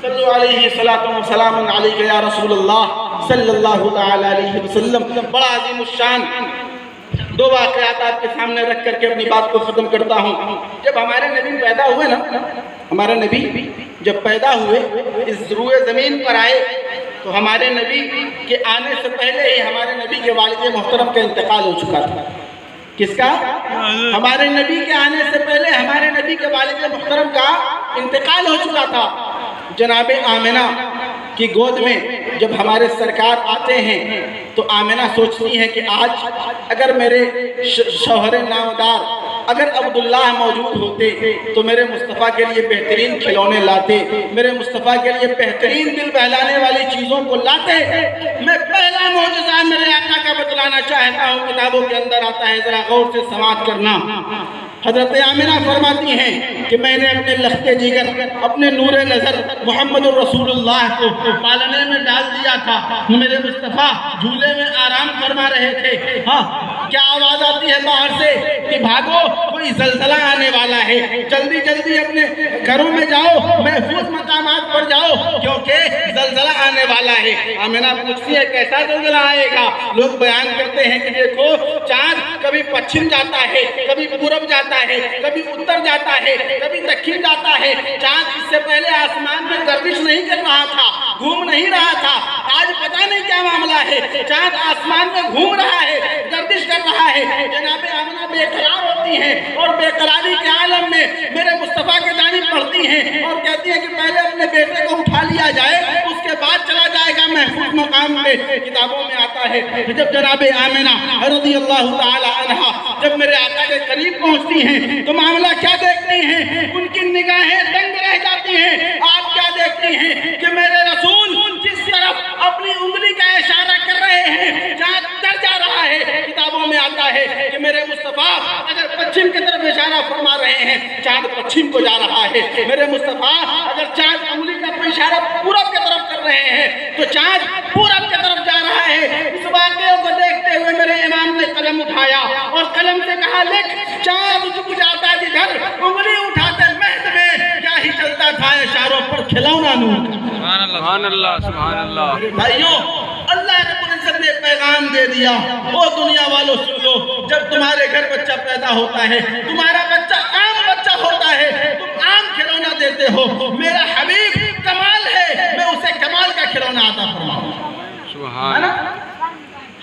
صلو علیہ صلاۃ و سلام علیک یا رسول اللہ صلی اللہ تعالی علیہ وسلم۔ بڑا عظیم الشان دو واقعات آپ کے سامنے رکھ کر کے اپنی بات کو ختم کرتا ہوں۔ جب ہمارے نبی پیدا ہوئے نا، ہمارے نبی جب پیدا ہوئے، اس روئے زمین پر آئے، تو ہمارے نبی کے آنے سے پہلے ہی ہمارے نبی کے والد محترم کا انتقال ہو چکا تھا۔ کس کا؟ ہمارے نبی کے آنے سے پہلے ہمارے نبی کے والد محترم کا انتقال ہو چکا تھا۔ جناب آمنہ کی گود میں جب ہمارے سرکار آتے ہیں تو آمنہ سوچتی ہیں کہ آج اگر میرے شوہر نامدار اگر عبداللہ موجود ہوتے تو میرے مصطفیٰ کے لیے بہترین کھلونے لاتے، میرے مصطفیٰ کے لیے بہترین دل بہلانے والی چیزوں کو لاتے۔ میں پہلا معجزہ میرے آقا کا بتلانا چاہتا ہوں، کتابوں کے اندر آتا ہے، ذرا غور سے سماعت کرنا۔ حضرت آمنہ فرماتی ہیں کہ میں نے اپنے لخت جگر، اپنے نور نظر محمد الرسول اللہ کو پالنے میں ڈال دیا تھا۔ میرے مصطفیٰ جھولے میں آرام فرما رہے تھے۔ ہاں، کیا آواز آتی ہے باہر سے کہ بھاگو کوئی زلزلہ آنے والا ہے، جلدی جلدی اپنے گھروں میں جاؤ، محفوظ مقامات پر جاؤ کیونکہ زلزلہ آنے والا ہے۔ آمنہ پوچھتی ہے کیسا زلزلہ آئے گا؟ لوگ بیان کرتے ہیں کہ دیکھو چاند کبھی پچھم جاتا ہے، کبھی پورب جاتا ہے، کبھی اتر جاتا ہے، کبھی دکھن جاتا ہے۔ چاند اس سے پہلے آسمان میں گردش نہیں کر رہا تھا، گھوم نہیں رہا تھا۔ آج پتہ نہیں کیا معاملہ ہے، چاند آسمان میں گھوم رہا ہے، گردش کر رہا ہے۔ جناب آمنہ بے قرار ہوتی ہیں اور بے قراری کے عالم میں میرے مصطفیٰ کے جانب پڑھتی ہیں اور کہتی ہیں کہ پہلے اپنے بیٹے کو اٹھا لیا جائے، اس کے بعد چلا جائے گا محفوظ مقام پہ۔ کتابوں میں آتا ہے جب جناب آمنہ رضی اللہ تعالی عنہا جب میرے آقا کے قریب پہنچتی ہیں تو معاملہ کیا دیکھتی ہیں؟ ان کی نگاہیں دنگ رہ جاتی ہیں۔ آپ کیا دیکھتی ہیں کہ میرے رسول جس طرف اپنی انگلی کا اشارہ کر رہے ہیں چاند اتر جا رہا ہے۔ کتابوں میں آتا ہے کہ میرے مصطفیٰ اگر پچھم کی طرف اشارہ فرما رہے ہیں چاند پچھم کو جا رہا ہے۔ میرے مصطفیٰ اگر چاند انگلی کا اشارہ پورب کی طرف کر رہے ہیں تو چاند پورب کی طرف جا رہا ہے۔ اس واقعے کو دیکھتے ہوئے میرے امام نے قلم اٹھایا اور قلم سے کہا لکھ، چاند جھک جاتا جدھر انگلی اٹھاتے مہد میں کیا ہی چلتا تھا اشاروں پر کھلونا نور۔ سبحان اللہ سبحان اللہ۔ بھائیوں، اللہ رب العزت نے پیغام دے دیا، او دنیا والوں سن لو، جب تمہارے گھر بچہ پیدا ہوتا ہے، تمہارا بچہ عام بچہ ہوتا ہے، تم عام کھلونا دیتے ہو، میرا حبیب کمال ہے، میں اسے کمال کا کھلونا عطا فرماؤں۔ سبحان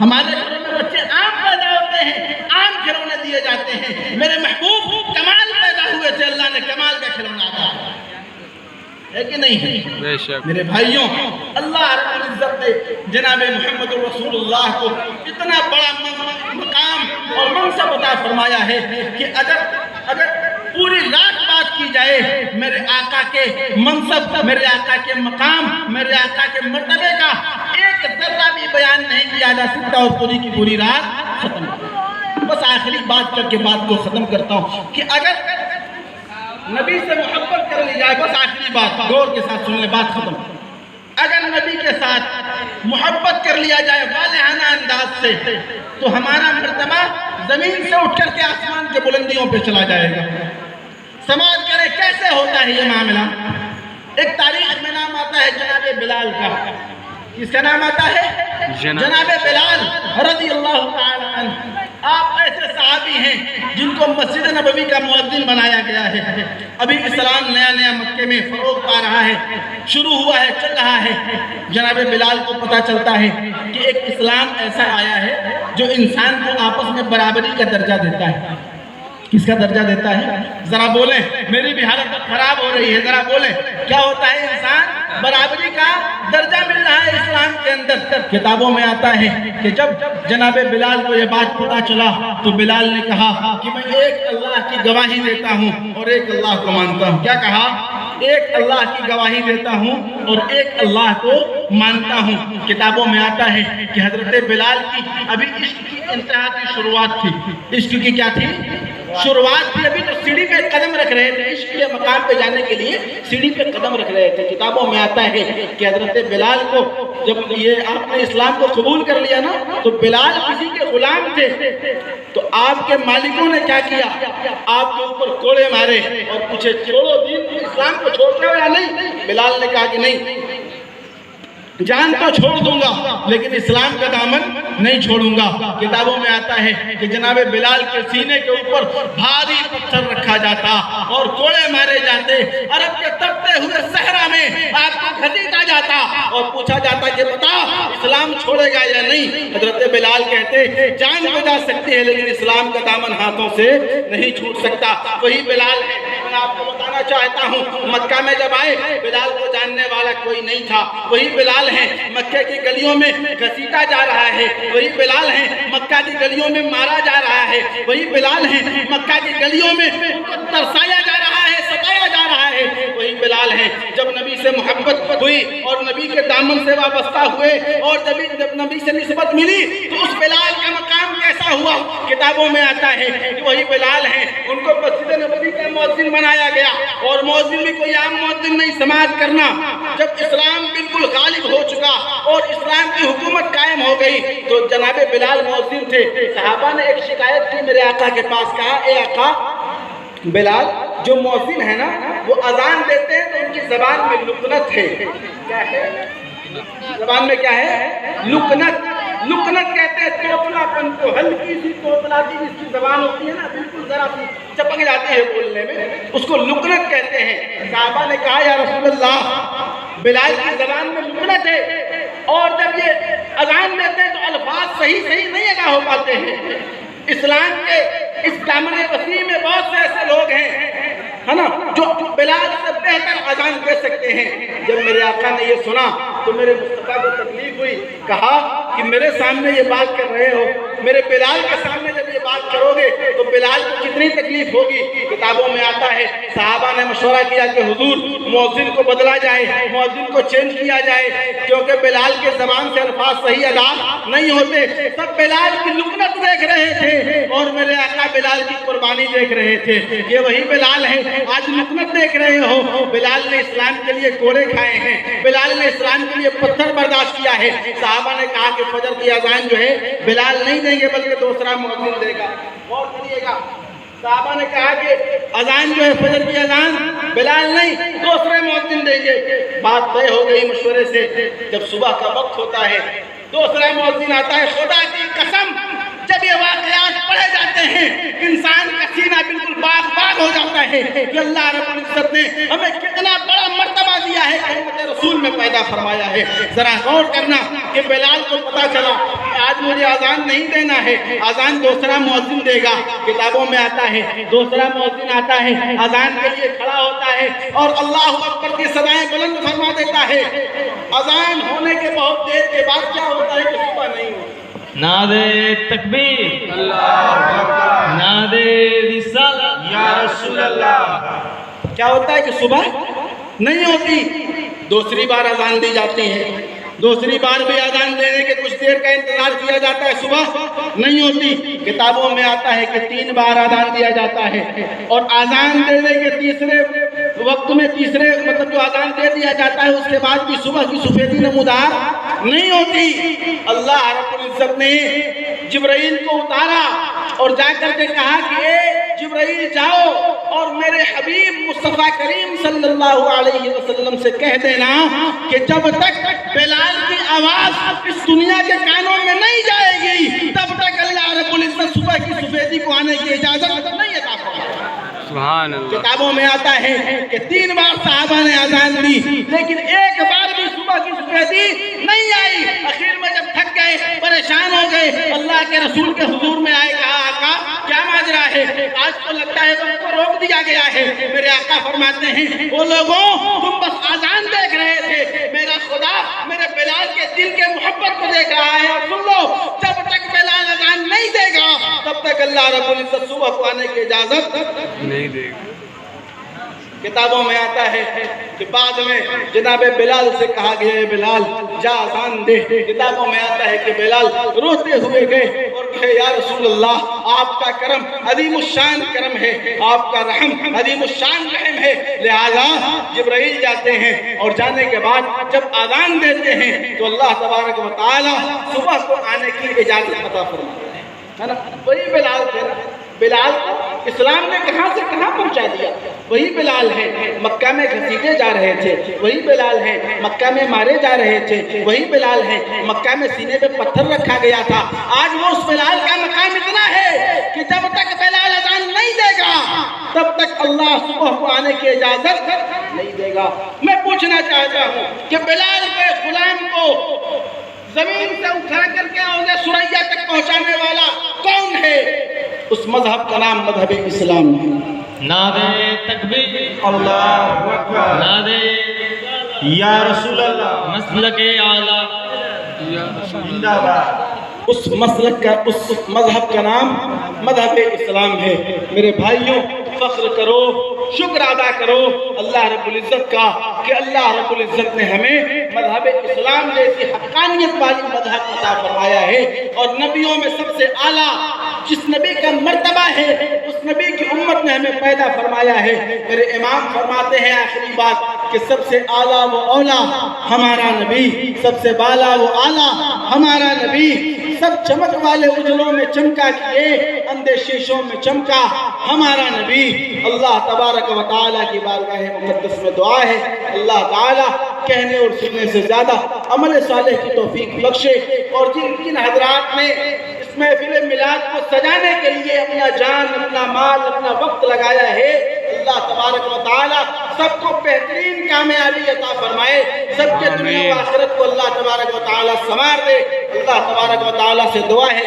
ہمارے گھروں میں بچے عام پیدا ہوتے ہیں، عام کھلونے دیے جاتے ہیں، میرے محبوب کمال پیدا ہوئے تھے، اللہ نے کمال کا کھلونا عطا ہے کہ نہیں ہے؟ بے شک۔ میرے بھائیوں، اللہ رب العزت نے جناب محمد رسول اللہ کو اتنا بڑا مقام اور منصب عطا فرمایا ہے کہ اگر پوری رات بات کی جائے میرے آقا کے منصب، میرے آقا کے مقام، میرے آقا کے مرتبے کا ایک ذرہ بھی بیان نہیں کیا جا سکتا اور پوری کی پوری رات ختم۔ بس آخری بات کر کے بات کو ختم کرتا ہوں کہ اگر نبی سے محبت کر لی جائے، بس آخری بات غور کے ساتھ سن لیں، بات ختم۔ اگر نبی کے ساتھ محبت کر لیا جائے واضحانہ انداز سے تو ہمارا مرتبہ زمین سے اٹھ کر کے آسمان کے بلندیوں پہ چلا جائے گا۔ سماعت کریں کیسے ہوتا ہے یہ معاملہ۔ ایک تاریخ میں نام آتا ہے جناب بلال کا۔ کس کا نام آتا ہے؟ جناب بلال رضی اللہ تعالی عنہ۔ آپ ایسے صحابی ہیں جن کو مسجد نبوی کا مؤذن بنایا گیا ہے۔ ابھی اسلام نیا نیا مکے میں فروغ پا رہا ہے، شروع ہوا ہے، چل رہا ہے۔ جناب بلال کو پتہ چلتا ہے کہ ایک اسلام ایسا آیا ہے جو انسان کو آپس میں برابری کا درجہ دیتا ہے۔ کس کا درجہ دیتا ہے؟ ذرا بولیں، میری بھی حالت خراب ہو رہی ہے، ذرا بولیں کیا ہوتا ہے؟ انسان برابری کا درجہ مل رہا ہے اسلام کے اندر۔ کتابوں میں آتا ہے کہ جب جناب بلال کو یہ بات پتہ چلا تو بلال نے کہا کہ میں ایک اللہ کی گواہی دیتا ہوں اور ایک اللہ کو مانتا ہوں۔ کیا کہا؟ ایک اللہ کی گواہی دیتا ہوں اور ایک اللہ کو مانتا ہوں۔ کتابوں میں آتا ہے کہ حضرت بلال کی ابھی عشق کی انتہا کی شروعات تھی۔ عشق کی کیا تھی؟ شروعات تھی، ابھی تو سیڑھی پہ قدم رکھ رہے تھے، عشق کے مقام پہ جانے کے لیے سیڑھی پہ قدم رکھ رہے تھے۔ کتابوں میں آتا ہے کہ حضرت بلال کو جب یہ آپ نے اسلام کو قبول کر لیا نا تو بلال کسی کے غلام تھے، تو آپ کے مالکوں نے کیا کیا؟ آپ کے اوپر کوڑے مارے اور پوچھے چھوڑو دین اسلام کو چھوڑ رہے ہو یا نہیں؟ بلال نے کہا کہ نہیں، جان تو چھوڑ دوں گا لیکن اسلام کا دامن نہیں چھوڑوں گا۔ کتابوں میں آتا ہے کہ جناب بلال کے سینے کے اوپر بھاری پتھر رکھا جاتا اور کوڑے مارے جاتے، عرب کے تپتے ہوئے صحرا میں آپ کو گھسیٹا جاتا اور پوچھا جاتا کہ بتا اسلام چھوڑے گا یا نہیں؟ حضرت بلال کہتے جان تو جا سکتی ہے لیکن اسلام کا دامن ہاتھوں سے نہیں چھوٹ سکتا۔ وہی بلال ہے، میں آپ کو بتانا چاہتا ہوں مکہ میں جب آئے بلال کو جاننے والا کوئی نہیں تھا، وہی بلال ہیں مکہ کی گلیوں میں گھسیٹا جا رہا ہے، وہی بلال ہیں مکہ کی گلیوں میں مارا جا رہا ہے، وہی بلال ہیں مکہ کی گلیوں میں ان کو ترسایا جا رہا ہے، ستایا جا رہا ہے، وہی بلال ہیں جب نبی سے محبت ہوئی اور نبی کے دامن سے وابستہ ہوئے اور جب نبی سے نسبت ملی تو اس بلال کا مقام کیسا ہوا؟ کتابوں میں آتا ہے کہ وہی بلال ہیں ان کو مسجد نبوی کا مؤذن بنایا گیا، اور مؤذن بھی کوئی عام مؤذن نہیں، سماعت کرنا۔ جب اسلام بالکل غالب ہو چکا اور اسلام کی حکومت قائم ہو گئی تو جناب بلال مؤذن تھے۔ صحابہ نے ایک شکایت کی میرے آقا کے پاس، کہا اے آقا بلال جو مؤذن ہے نا وہ اذان دیتے ہیں تو ان کی زبان میں لکنت ہے، کیا ہے زبان میں؟ کیا ہے؟ لکنت۔ لکنت کہتے ہیں توتلا پن کو، ہلکی سی توتلا سی جس کی زبان ہوتی ہے نا بالکل ذرا سی چپک جاتی ہے بولنے میں، اس کو لکنت کہتے ہیں۔ صحابہ نے کہا یا رسول اللہ بلال کی زبان میں لکنت ہے اور جب یہ اذان دیتے ہیں تو الفاظ صحیح نہیں ادا ہو پاتے ہیں۔ اسلام کے اس دامن وسیع میں بہت سے ایسے لوگ ہیں ہے نا جو بلال سے بہتر اذان دے سکتے ہیں۔ جب میرے آقا نے یہ سنا تو میرے مصطفیٰ کو تکلیف ہوئی، کہا کہ میرے سامنے یہ بات کر رہے ہو، میرے بلال کے سامنے جب یہ بات کرو گے تو بلال کو کتنی تکلیف ہوگی۔ کتابوں میں آتا ہے صحابہ نے مشورہ کیا کہ حضور مؤذن کو بدلا جائے، مؤذن کو چینج کیا جائے، کیونکہ بلال کے زبان سے الفاظ صحیح ادا نہیں ہوتے۔ سب بلال کی لکنت دیکھ رہے تھے اور میرے آقا بلال کی قربانی دیکھ رہے تھے۔ یہ وہی بلال ہے آج لکنت دیکھ رہے ہو۔ بلال نے اسلام کے لیے کوڑے کھائے ہیں، بلال نے اسلام کے لیے پتھر برداشت کیا ہے۔ صحابہ نے کہا کہ فجر کی اذان جو ہے بلال نہیں دیں گے بلکہ دوسرا مؤذن دے گا۔ غور کریے گا، صحابہ نے کہا کہ اذان جو ہے فجر کی اذان بلال نہیں دوسرے مؤذن دیں گے۔ بات طے ہو گئی مشورے سے۔ جب صبح کا وقت ہوتا ہے دوسرا مؤذن آتا ہے، خدا کی قسم جب یہ واقعات پڑھے جاتے ہیں انسان کا سینہ بالکل باغ ہو جاتا ہے کہ اللہ رب العزت نے ہمیں کتنا بڑا مرتبہ دیا ہے، امت رسول میں پیدا فرمایا ہے۔ ذرا غور کرنا کہ بلال کو پتا چلا کہ آج مجھے اذان نہیں دینا ہے، اذان دوسرا مؤذن دے گا۔ کتابوں میں آتا ہے دوسرا مؤذن آتا ہے، اذان کے لیے کھڑا ہوتا ہے اور اللہ اکبر کی صدائیں بلند فرما دیتا ہے۔ اذان ہونے کے بہت دیر کے بعد کیا ہوتا ہے کہ صبح نہیں ہوتی۔ نعرے تکبیر، نعرے رسالت یا رسول اللہ۔ کیا ہوتا ہے کہ صبح نہیں ہوتی، دوسری بار اذان دی جاتی ہے، دوسری بار بھی اذان دینے کے کچھ دیر کا انتظار کیا جاتا ہے، صبح نہیں ہوتی۔ کتابوں میں آتا ہے کہ 3 بار اذان دیا جاتا ہے اور اذان دینے کے تیسرے وقت میں مطلب جو اذان دے دیا جاتا ہے اس کے بعد بھی صبح کی سفیدی نمودار نہیں ہوتی۔ اللہ رب العزت نے جبرائیل کو اتارا اور جا کر کے کہا کہ اے جبرائیل جاؤ اور میرے حبیب مصطفیٰ کریم صلی اللہ علیہ وسلم سے کہہ دینا کہ جب تک بلال کی آواز اس دنیا کے کانوں میں نہیں جائے گی تب تک اللہ رب العزت صبح کی سفیدی کو آنے کی اجازت نہیں عطا فرمائے۔ سبحان اللہ۔ کتابوں میں آتا ہے کہ 3 بار صحابہ نے اذان دی لیکن ایک بار بھی صبح کی سفیدی نہیں آئی۔ آخر میں جب تھک گئے پریشان ہو گئے اللہ کے رسول کے حضور میں آئے، کہا آقا کیا ماجرا ہے؟ آج تو لگتا ہے تم کو روک دیا گیا ہے۔ میرے آقا فرماتے ہیں وہ لوگوں تم بس اذان دیکھ رہے تھے، میرا خدا میرے بلال کے دل کے محبت کو دیکھ رہا ہے، اور سن لو جب تک بلال اذان نہیں دے گا تب تک اللہ رب العزت صبح کو آنے کی اجازت نہیں دے گا۔ کتابوں میں آتا ہے کہ بعد میں جناب بلال سے کہا گیا ہے بلال جا اذان دے۔ کتابوں میں آتا ہے کہ بلال روتے ہوئے گئے اور کہے یا رسول اللہ آپ کا کرم عظیم الشان کرم ہے، آپ کا رحم عظیم الشان رحم ہے، لہذا جبرائیل جاتے ہیں اور جانے کے بعد جب اذان دیتے ہیں تو اللہ تبارک و تعالی صبح کو آنے کی اجازت عطا فرماتے ہیں۔ وہی بلال تھے نا، بلال کو اسلام نے کہاں سے کہاں پہنچا دیا. وہی بلال ہے مکہ میں گھسیٹے جا رہے تھے, وہی بلال ہے مکہ میں مارے جا رہے تھے, وہی بلال ہے مکہ میں سینے پہ پتھر رکھا گیا تھا. آج وہ اس بلال کا مقام اتنا ہے کہ جب تک بلال اذان نہیں دے گا تب تک اللہ صبح کو آنے کی اجازت نہیں دے گا. میں پوچھنا چاہتا ہوں کہ بلال کے غلام کو زمین سے اٹھا کر کے اوضے سریا تک پہنچانے والا کون ہے؟ اس مذہب کا نام مذہب اسلام ہے. نعرہ تکبیر اللہ اکبر نعرہ یا رسول اللہ مسلک اعلیٰ زندہ باد. اس مسلک کا اس مذہب کا نام مذہب اسلام ہے. میرے بھائیوں فخر کرو, شکر ادا کرو اللہ رب العزت کا کہ اللہ رب العزت نے ہمیں مذہب اسلام جیسی حقانیت والی مذہب عطا فرمایا ہے. اور نبیوں میں سب سے اعلیٰ جس نبی کا مرتبہ ہے اس نبی کی امت نے ہمیں پیدا فرمایا ہے. میرے امام فرماتے ہیں آخری بات کہ سب سے اعلیٰ و اولیٰ ہمارا نبی, سب سے بالا و اعلیٰ ہمارا نبی, سب چمک والے اجلوں میں چمکا کیے اندھے شیشوں میں چمکا ہمارا نبی. اللہ تبارک و تعالیٰ کی بارگاہ مقدس میں دعا ہے اللہ تعالیٰ کہنے اور سننے سے زیادہ عمل صالح کی توفیق بخشے. اور جن حضرات نے اس محفل میلاد کو سجانے کے لیے اپنا جان, اپنا مال, اپنا وقت لگایا ہے, اللہ تبارک و تعالیٰ سب کو بہترین کامیابی عطا فرمائے, سب کے دنیا و آخرت کو اللہ تبارک و تعالیٰ سنوار دے. اللہ تبارک و تعالیٰ سے دعا ہے